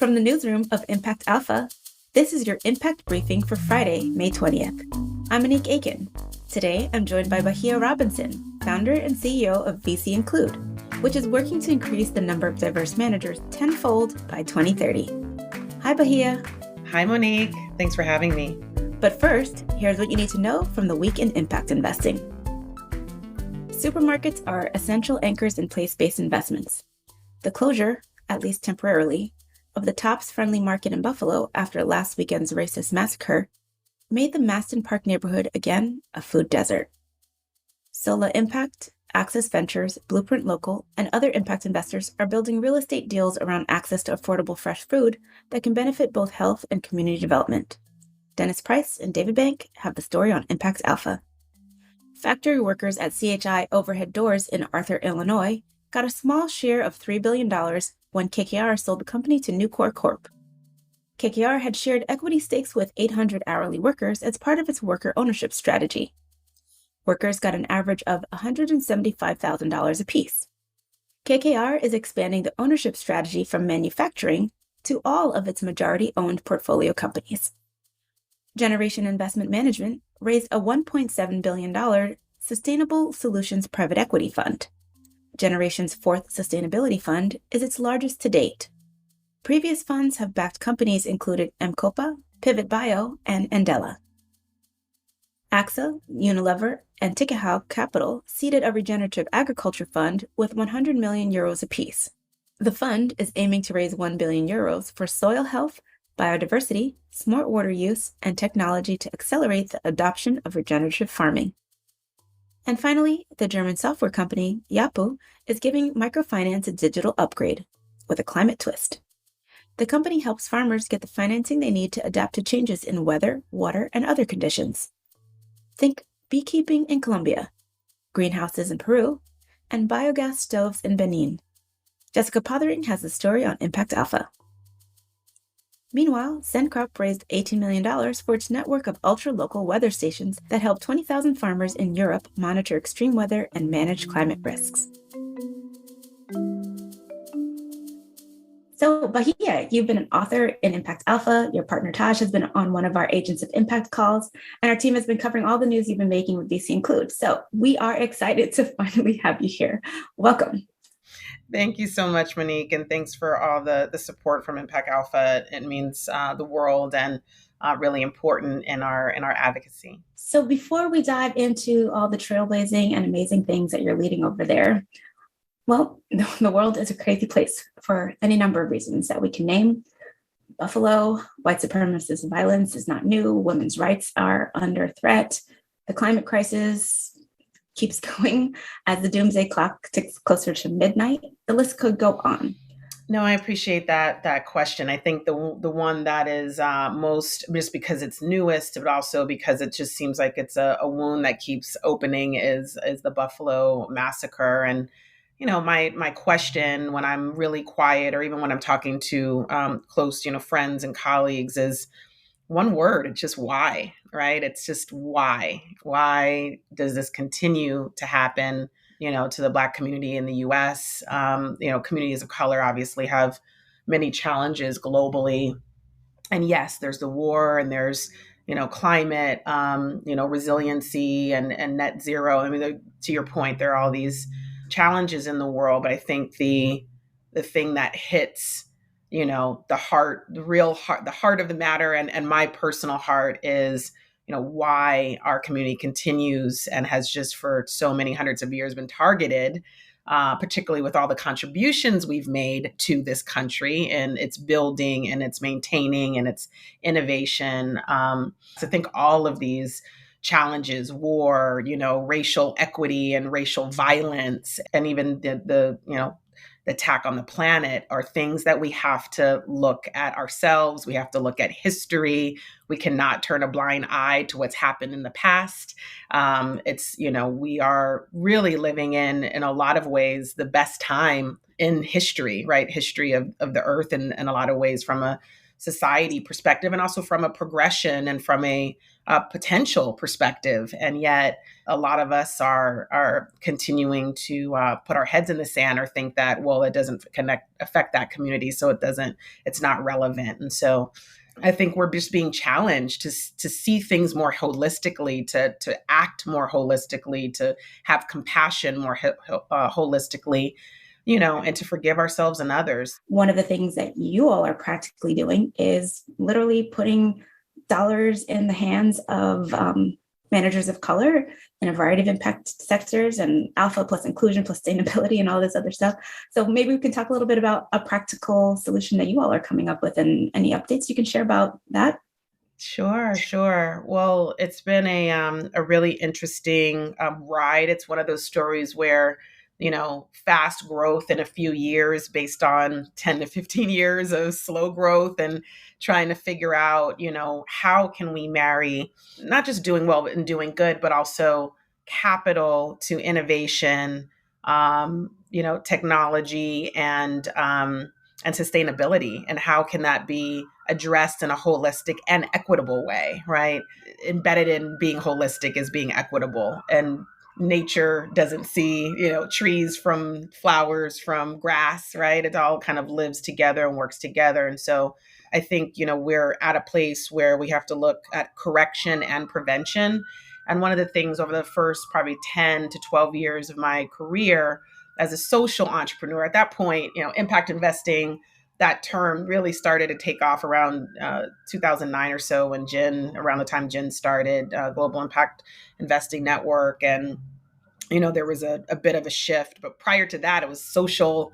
From the newsroom of Impact Alpha, this is your Impact Briefing for Friday, May 20th. I'm Monique Aiken. Today, I'm joined by Bahiyah Robinson, founder and CEO of VC Include, which is working to increase the number of diverse managers tenfold by 2030. Hi, Bahiyah. Hi, Monique. Thanks for having me. But first, here's what you need to know from the week in impact investing. Supermarkets are essential anchors in place-based investments. The closure, at least temporarily, of the Tops Friendly Market in Buffalo after last weekend's racist massacre made the Maston Park neighborhood again a food desert. Sola Impact, Access Ventures, Blueprint Local, and other impact investors are building real estate deals around access to affordable fresh food that can benefit both health and community development. Dennis Price and David Bank have the story on Impact Alpha. Factory workers at CHI Overhead Doors in Arthur, Illinois, got a small share of $3 billion when KKR sold the company to Nucor Corp. KKR had shared equity stakes with 800 hourly workers as part of its worker ownership strategy. Workers got an average of $175,000 apiece. KKR is expanding the ownership strategy from manufacturing to all of its majority-owned portfolio companies. Generation Investment Management raised a $1.7 billion Sustainable Solutions Private Equity Fund. Generation's fourth sustainability fund is its largest to date. Previous funds have backed companies included Mcopa, Pivot Bio, and Andela. AXA, Unilever, and Tikehau Capital seeded a regenerative agriculture fund with 100 million euros apiece. The fund is aiming to raise 1 billion euros for soil health, biodiversity, smart water use, and technology to accelerate the adoption of regenerative farming. And finally, the German software company, Yapu, is giving microfinance a digital upgrade with a climate twist. The company helps farmers get the financing they need to adapt to changes in weather, water, and other conditions. Think beekeeping in Colombia, greenhouses in Peru, and biogas stoves in Benin. Jessica Pothering has the story on Impact Alpha. Meanwhile, Senkrop raised $18 million for its network of ultra-local weather stations that help 20,000 farmers in Europe monitor extreme weather and manage climate risks. So, Bahiyah, you've been an author in Impact Alpha. Your partner Taj has been on one of our Agents of Impact calls, and our team has been covering all the news you've been making with VC Include. So we are excited to finally have you here. Welcome. Thank you so much, Monique, and thanks for all the support from Impact Alpha. It means the world and really important in our advocacy. So before we dive into all the trailblazing and amazing things that you're leading over there, well, the world is a crazy place for any number of reasons that we can name. Buffalo, white supremacist violence is not new. Women's rights are under threat. The climate crisis keeps going as the doomsday clock ticks closer to midnight. The list could go on. No, I appreciate that question. I think the one that is most, just because it's newest, but also because it just seems like it's a wound that keeps opening, is the Buffalo massacre. And my question when I'm really quiet, or even when I'm talking to close friends and colleagues, is one word. It's just why, right? It's just why. Why does this continue to happen, to the Black community in the U.S.? Communities of color obviously have many challenges globally. And yes, there's the war, and there's, climate, resiliency and net zero. I mean, to your point, there are all these challenges in the world, but I think the thing that hits the heart, the real heart, the heart of the matter, and my personal heart is, why our community continues and has just for so many hundreds of years been targeted, particularly with all the contributions we've made to this country and its building and its maintaining and its innovation. So I think all of these challenges, war, racial equity and racial violence, and even the attack on the planet, are things that we have to look at ourselves. We have to look at history. We cannot turn a blind eye to what's happened in the past. We are really living in a lot of ways, the best time in history, right? History of the earth in a lot of ways from a society perspective and also from a progression and from a potential perspective. And yet a lot of us are continuing to put our heads in the sand or think that, well, it doesn't affect that community, so it's not relevant. And so I think we're just being challenged to see things more holistically, to act more holistically, to have compassion more holistically, and to forgive ourselves and others. One of the things that you all are practically doing is literally putting dollars in the hands of managers of color in a variety of impact sectors, and alpha plus inclusion plus sustainability and all this other stuff. So maybe we can talk a little bit about a practical solution that you all are coming up with and any updates you can share about that. Sure. Well, it's been a really interesting ride. It's one of those stories where, fast growth in a few years based on 10 to 15 years of slow growth and trying to figure out, how can we marry not just doing well and doing good, but also capital to innovation, technology and sustainability, and how can that be addressed in a holistic and equitable way, right? Embedded in being holistic is being equitable, and nature doesn't see, trees from flowers from grass, right? It all kind of lives together and works together. And so I think, we're at a place where we have to look at correction and prevention. And one of the things over the first probably 10 to 12 years of my career as a social entrepreneur, at that point, impact investing, that term really started to take off around 2009 or so, when around the time Jen started Global Impact Investing Network. And there was a bit of a shift, but prior to that, it was social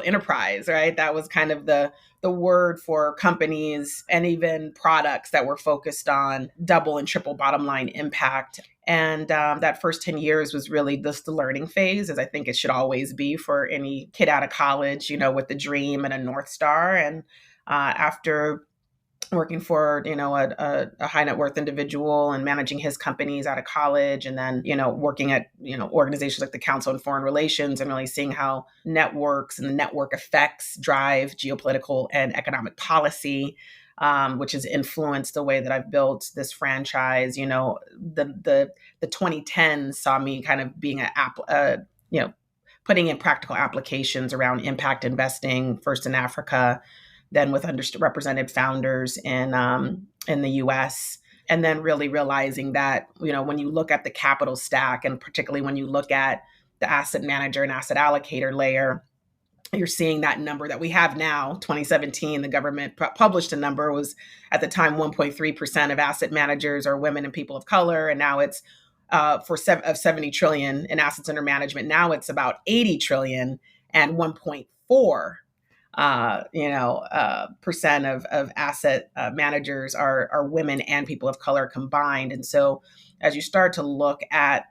enterprise, right? That was kind of the word for companies and even products that were focused on double and triple bottom line impact. And that first 10 years was really just the learning phase, as I think it should always be for any kid out of college, with the dream and a North Star. And after working for, a high net worth individual and managing his companies out of college, and then, working at, organizations like the Council on Foreign Relations, and really seeing how networks and the network effects drive geopolitical and economic policy, which has influenced the way that I've built this franchise. The 2010s saw me kind of being putting in practical applications around impact investing, first in Africa, then with underrepresented founders in the U.S., and then really realizing that, when you look at the capital stack, and particularly when you look at the asset manager and asset allocator layer, you're seeing that number that we have now. 2017, the government published a number, was at the time 1.3% of asset managers are women and people of color, and now it's of 70 trillion in assets under management. Now it's about 80 trillion, and 1.4 percent of asset managers are women and people of color combined. And so as you start to look at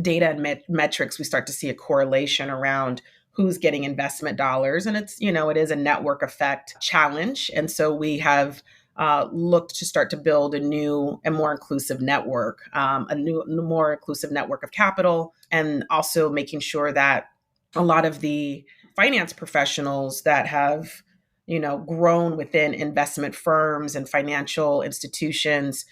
data and metrics, we start to see a correlation around who's getting investment dollars. And it's, it is a network effect challenge. And so we have looked to start to build a new and more inclusive network, a new, more inclusive network of capital, and also making sure that a lot of the finance professionals that have, grown within investment firms and financial institutions,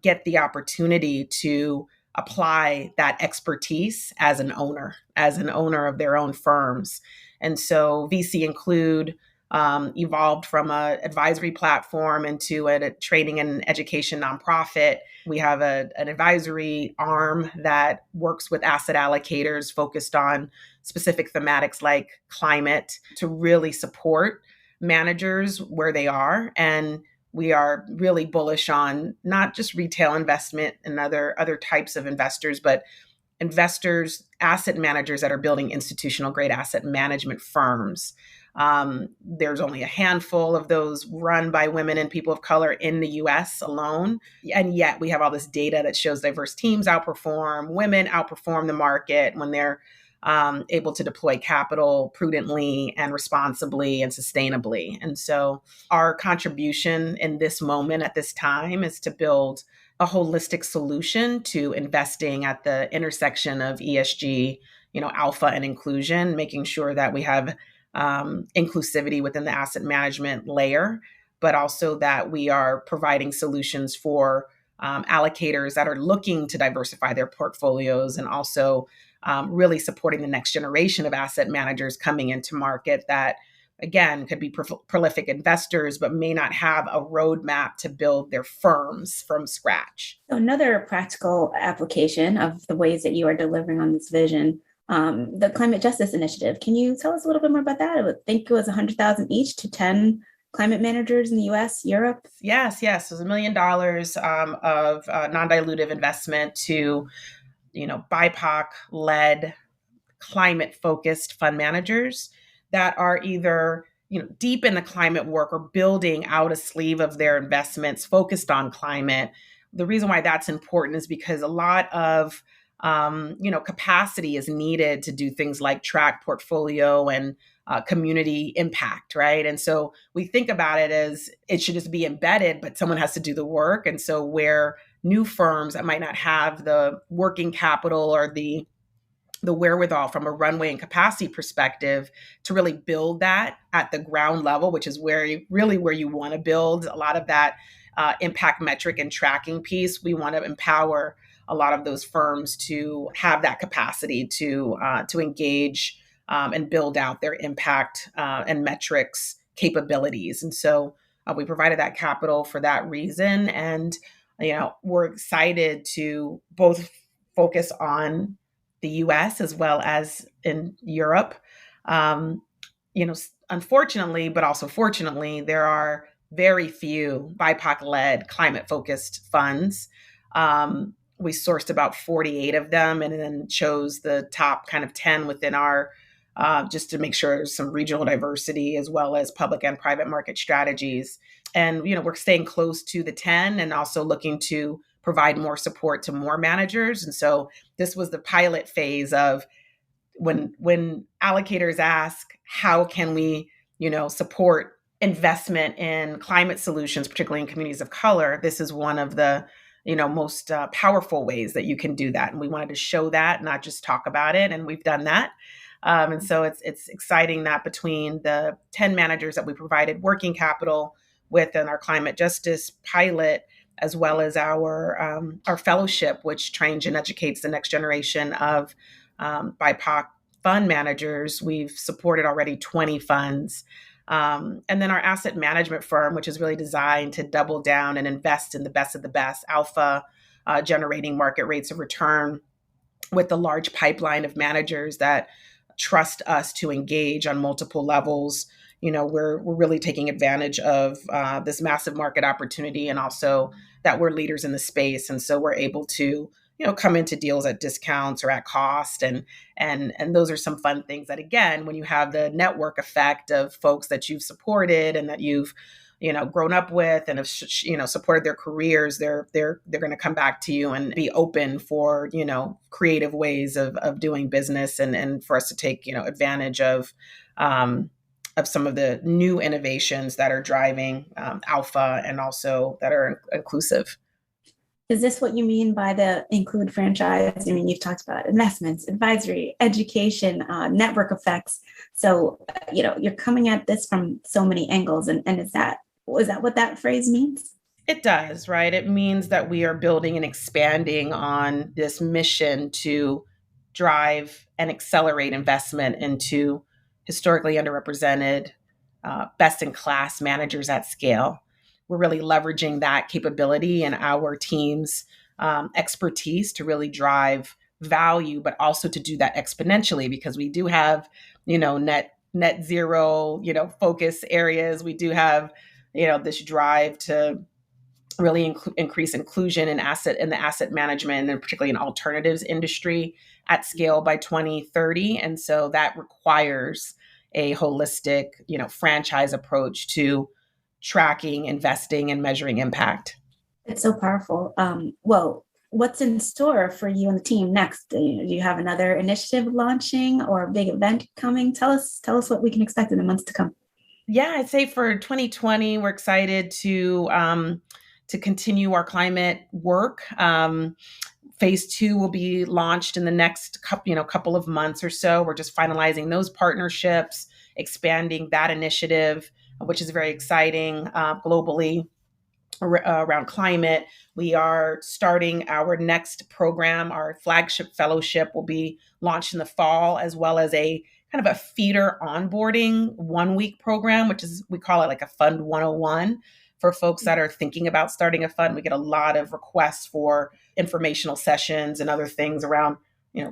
get the opportunity to apply that expertise as an owner of their own firms. And so VC Include evolved from an advisory platform into a training and education nonprofit. We have an advisory arm that works with asset allocators focused on specific thematics like climate to really support managers where they are. And we are really bullish on not just retail investment and other types of investors, but investors, asset managers that are building institutional grade asset management firms. There's only a handful of those run by women and people of color in the US alone. And yet we have all this data that shows diverse teams women outperform the market when they're able to deploy capital prudently and responsibly and sustainably. And so our contribution in this moment at this time is to build a holistic solution to investing at the intersection of ESG, alpha and inclusion, making sure that we have inclusivity within the asset management layer, but also that we are providing solutions for allocators that are looking to diversify their portfolios, and also really supporting the next generation of asset managers coming into market that, again, could be prolific investors, but may not have a roadmap to build their firms from scratch. So another practical application of the ways that you are delivering on this vision, the Climate Justice Initiative. Can you tell us a little bit more about that? I would think it was 100,000 each to 10 climate managers in the US, Europe. Yes. It was $1 million of non-dilutive investment to, BIPOC-led, climate-focused fund managers that are either deep in the climate work or building out a sleeve of their investments focused on climate. The reason why that's important is because a lot of capacity is needed to do things like track portfolio and community impact, right? And so we think about it as it should just be embedded, but someone has to do the work. And so where new firms that might not have the working capital or the wherewithal from a runway and capacity perspective to really build that at the ground level, which is where you want to build a lot of that impact metric and tracking piece. We want to empower a lot of those firms to have that capacity to engage and build out their impact and metrics capabilities. And so we provided that capital for that reason. And we're excited to both focus on the US as well as in Europe. Unfortunately, but also fortunately, there are very few BIPOC-led climate-focused funds. We sourced about 48 of them and then chose the top kind of 10 within our, just to make sure there's some regional diversity as well as public and private market strategies. And, we're staying close to the 10 and also looking to provide more support to more managers. And so this was the pilot phase of when allocators ask, how can we, support investment in climate solutions, particularly in communities of color? This is one of the, most powerful ways that you can do that. And we wanted to show that, not just talk about it. And we've done that. And so it's exciting that between the 10 managers that we provided working capital with in our climate justice pilot, as well as our fellowship, which trains and educates the next generation of BIPOC fund managers. We've supported already 20 funds. And then our asset management firm, which is really designed to double down and invest in the best of the best, alpha generating market rates of return with the large pipeline of managers that trust us to engage on multiple levels. We're really taking advantage of this massive market opportunity, and also that we're leaders in the space. And so we're able to, come into deals at discounts or at cost. And those are some fun things that, again, when you have the network effect of folks that you've supported and that you've, grown up with and have, supported their careers, they're going to come back to you and be open for, creative ways of doing business, and for us to take, advantage of some of the new innovations that are driving alpha and also that are inclusive. Is this what you mean by the include franchise? I mean, you've talked about investments, advisory, education, network effects. So, you're coming at this from so many angles. And is that what that phrase means? It does, right? It means that we are building and expanding on this mission to drive and accelerate investment into historically underrepresented, best-in-class managers at scale. We're really leveraging that capability and our team's expertise to really drive value, but also to do that exponentially, because we do have, net zero, focus areas. We do have, this drive to really increase inclusion in the asset management, and particularly in alternatives industry at scale by 2030. And so that requires a holistic, franchise approach to tracking, investing, and measuring impact. It's so powerful. Well, what's in store for you and the team next? Do you have another initiative launching or a big event coming? Tell us what we can expect in the months to come. Yeah, I'd say for 2020, we're excited to continue our climate work. Phase 2 will be launched in the next couple of months or so. We're just finalizing those partnerships, expanding that initiative, which is very exciting globally around climate. We are starting our next program. Our flagship fellowship will be launched in the fall, as well as a kind of a feeder onboarding 1-week program, which is, we call it like a Fund 101 for folks that are thinking about starting a fund. We get a lot of requests for informational sessions and other things around,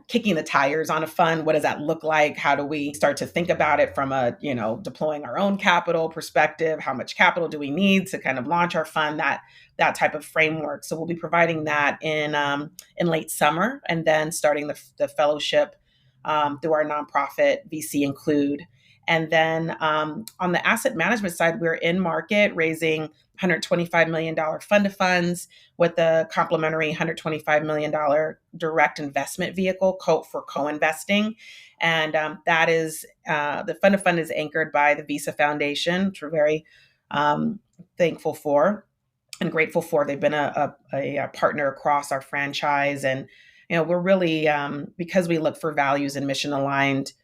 kicking the tires on a fund. What does that look like? How do we start to think about it from a, deploying our own capital perspective? How much capital do we need to kind of launch our fund? That type of framework. So we'll be providing that in late summer, and then starting the fellowship through our nonprofit VC Include. And then on the asset management side, we're in market raising $125 million fund of funds with a complimentary $125 million direct investment vehicle for co-investing. And that is, the fund of fund is anchored by the Visa Foundation, which we're very thankful for and grateful for. They've been a partner across our franchise. And, we're really, because we look for values and mission aligned,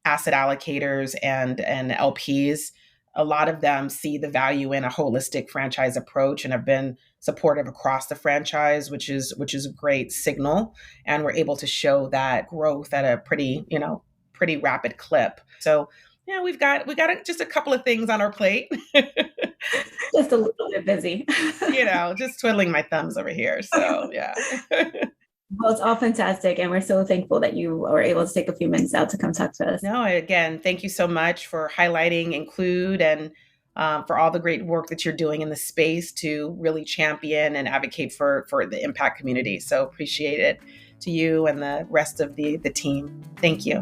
asset allocators and LPs, a lot of them see the value in a holistic franchise approach and have been supportive across the franchise, which is a great signal. And we're able to show that growth at a pretty rapid clip. So, we've got just a couple of things on our plate. Just a little bit busy. Just twiddling my thumbs over here. So, yeah. Well, it's all fantastic. And we're so thankful that you were able to take a few minutes out to come talk to us. No, again, thank you so much for highlighting Include and for all the great work that you're doing in the space to really champion and advocate for the impact community. So appreciate it to you and the rest of the team. Thank you.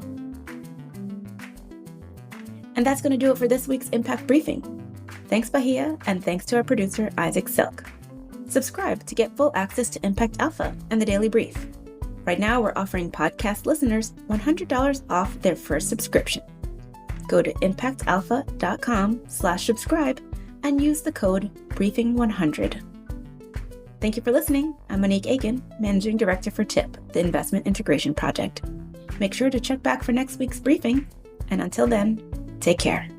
And that's going to do it for this week's Impact Briefing. Thanks, Bahiyah, and thanks to our producer, Isaac Silk. Subscribe to get full access to Impact Alpha and the Daily Brief. Right now, we're offering podcast listeners $100 off their first subscription. Go to impactalpha.com/subscribe and use the code BRIEFING100. Thank you for listening. I'm Monique Aiken, Managing Director for TIP, the Investment Integration Project. Make sure to check back for next week's briefing. And until then, take care.